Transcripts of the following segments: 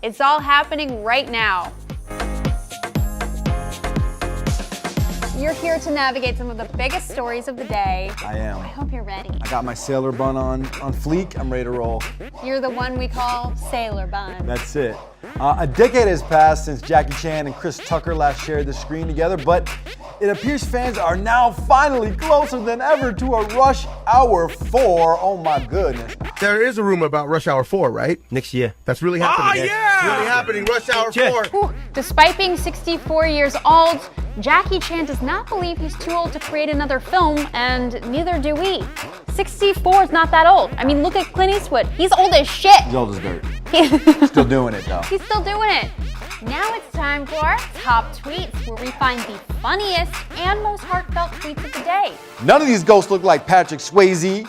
It's all happening right now. You're here to navigate some of the biggest stories of the day. I am. I hope you're ready. I got my sailor bun on fleek. I'm ready to roll. You're the one we call Sailor Bun. That's it. A decade has passed since Jackie Chan and Chris Tucker last shared the screen together, but it appears fans are now finally closer than ever to a Rush Hour 4. Oh my goodness. There is a rumor about Rush Hour 4, right? Next year. That's really happening. Oh, yeah! It's really happening. Rush Hour 4. Ooh, despite being 64 years old, Jackie Chan does not believe he's too old to create another film, and neither do we. 64 is not that old. I mean, look at Clint Eastwood. He's old as shit. He's old as dirt. Still doing it though. He's still doing it. Now it's time for our top tweets, where we find the funniest and most heartfelt tweets of the day. None of these ghosts look like Patrick Swayze,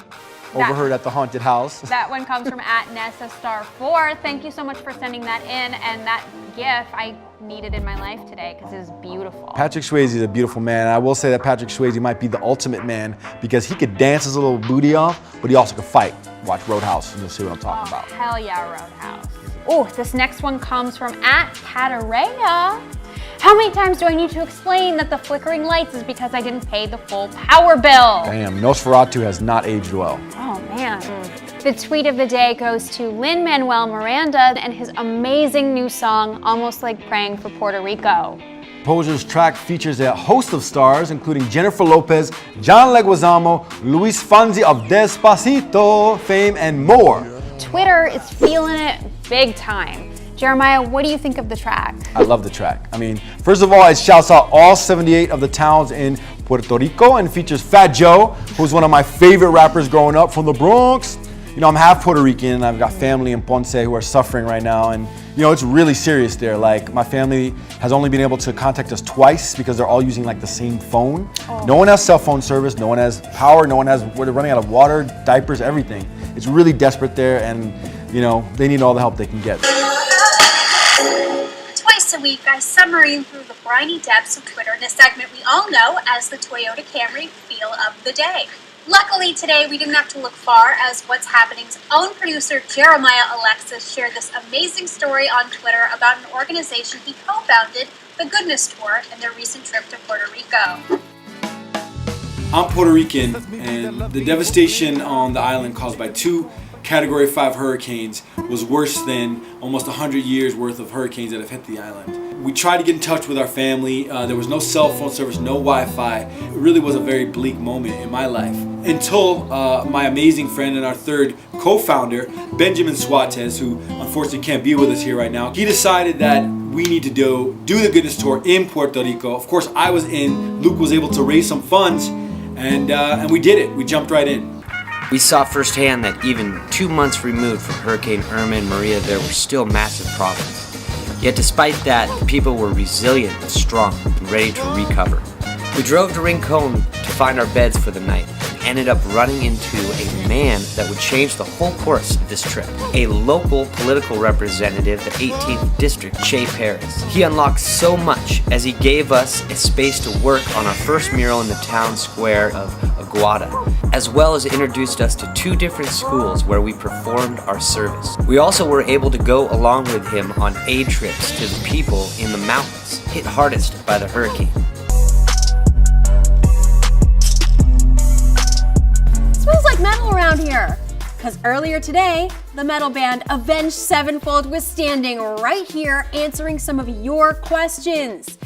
overheard at the haunted house. That one comes from @NessaStar4. Thank you so much for sending that in, and that GIF I needed in my life today because it's beautiful. Patrick Swayze is a beautiful man. I will say that Patrick Swayze might be the ultimate man because he could dance his little booty off, but he also could fight. Watch Roadhouse and you'll see what I'm talking about. Hell yeah, Roadhouse. Oh, this next one comes from @Cataraya. How many times do I need to explain that the flickering lights is because I didn't pay the full power bill? Damn, Nosferatu has not aged well. Oh man. The tweet of the day goes to Lin-Manuel Miranda and his amazing new song, Almost Like Praying for Puerto Rico. Poser's track features a host of stars, including Jennifer Lopez, John Leguizamo, Luis Fonsi of Despacito fame, and more. Twitter is feeling it big time. Jeremiah, what do you think of the track? I love the track. I mean, first of all, it shouts out all 78 of the towns in Puerto Rico and features Fat Joe, who's one of my favorite rappers growing up from the Bronx. You know, I'm half Puerto Rican and I've got family in Ponce who are suffering right now, and you know, it's really serious there. Like, my family has only been able to contact us twice because they're all using like the same phone. No one has cell phone service, no one has power, no one has, they're running out of water, diapers, everything. It's really desperate there, and you know, they need all the help they can get. Twice a week, I submarine through the briny depths of Twitter in a segment we all know as the Toyota Camry Feel of the Day. Luckily today we didn't have to look far, as What's Happening's own producer Jeremiah Alexis shared this amazing story on Twitter about an organization he co-founded, the Goodness Tour, and their recent trip to Puerto Rico. I'm Puerto Rican, and the devastation on the island caused by 2 Category 5 hurricanes was worse than almost 100 years worth of hurricanes that have hit the island. We tried to get in touch with our family. There was no cell phone service, no Wi-Fi. It really was a very bleak moment in my life. Until my amazing friend and our third co-founder, Benjamin Suarez, who unfortunately can't be with us here right now, he decided that we need to do the Goodness Tour in Puerto Rico. Of course, I was in. Luke was able to raise some funds, and we did it. We jumped right in. We saw firsthand that even 2 months removed from Hurricane Irma and Maria, there were still massive problems. Yet despite that, the people were resilient and strong and ready to recover. We drove to Rincon to find our beds for the night and ended up running into a man that would change the whole course of this trip. A local political representative, the 18th District, Che Perez. He unlocked so much as he gave us a space to work on our first mural in the town square of Aguada, as well as introduced us to 2 different schools where we performed our service. We also were able to go along with him on aid trips to the people in the mountains hit hardest by the hurricane. Smells like metal around here. Because earlier today, the metal band Avenged Sevenfold was standing right here answering some of your questions.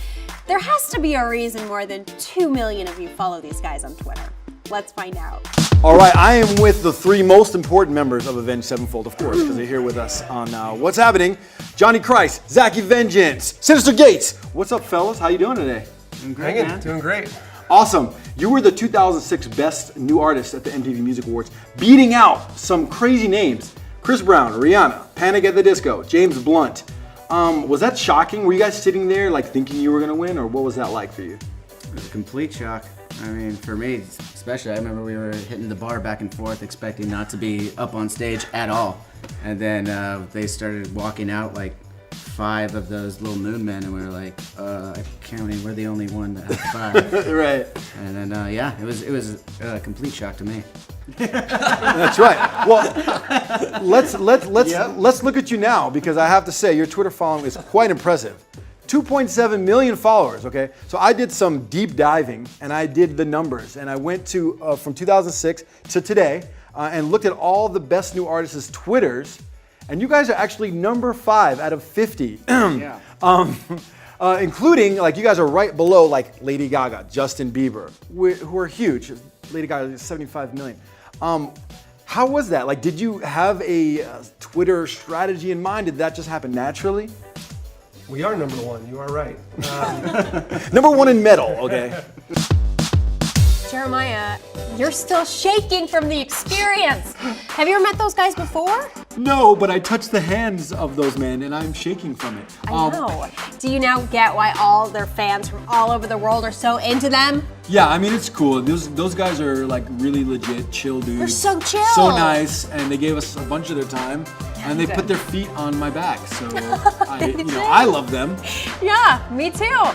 There has to be a reason more than 2 million of you follow these guys on Twitter. Let's find out. All right, I am with the 3 most important members of Avenged Sevenfold, of course, because they're here with us on What's Happening. Johnny Christ, Zachy Vengeance, Sinister Gates. What's up, fellas? How you doing today? Doing great, man. Doing great. Awesome. You were the 2006 Best New Artist at the MTV Music Awards, beating out some crazy names. Chris Brown, Rihanna, Panic at the Disco, James Blunt. Was that shocking? Were you guys sitting there like thinking you were gonna win, or what was that like for you? It was a complete shock. I mean, for me, especially, I remember we were hitting the bar back and forth, expecting not to be up on stage at all. And then they started walking out like 5 of those little moon men, and we were like, counting, we're the only one that has 5. Right. And then, yeah, it was a complete shock to me. That's right. Well, let's look at you now, because I have to say your Twitter following is quite impressive. 2.7 million followers. Okay, so I did some deep diving and I did the numbers, and I went to from 2006 to today and looked at all the best new artists' Twitters, and you guys are actually number 5 out of 50. Yeah. Including, like, you guys are right below, like, Lady Gaga, Justin Bieber, who are huge. Lady Gaga is 75 million. How was that? Like, did you have a Twitter strategy in mind? Did that just happen naturally? We are number 1. You are right. Number 1 in metal, okay? Jeremiah, you're still shaking from the experience. Have you ever met those guys before? No, but I touched the hands of those men and I'm shaking from it. I know. Do you now get why all their fans from all over the world are so into them? Yeah, I mean, it's cool. Those guys are like really legit, chill dudes. They're so chill. So nice, and they gave us a bunch of their time, and they put their feet on my back. So I love them. Yeah, me too.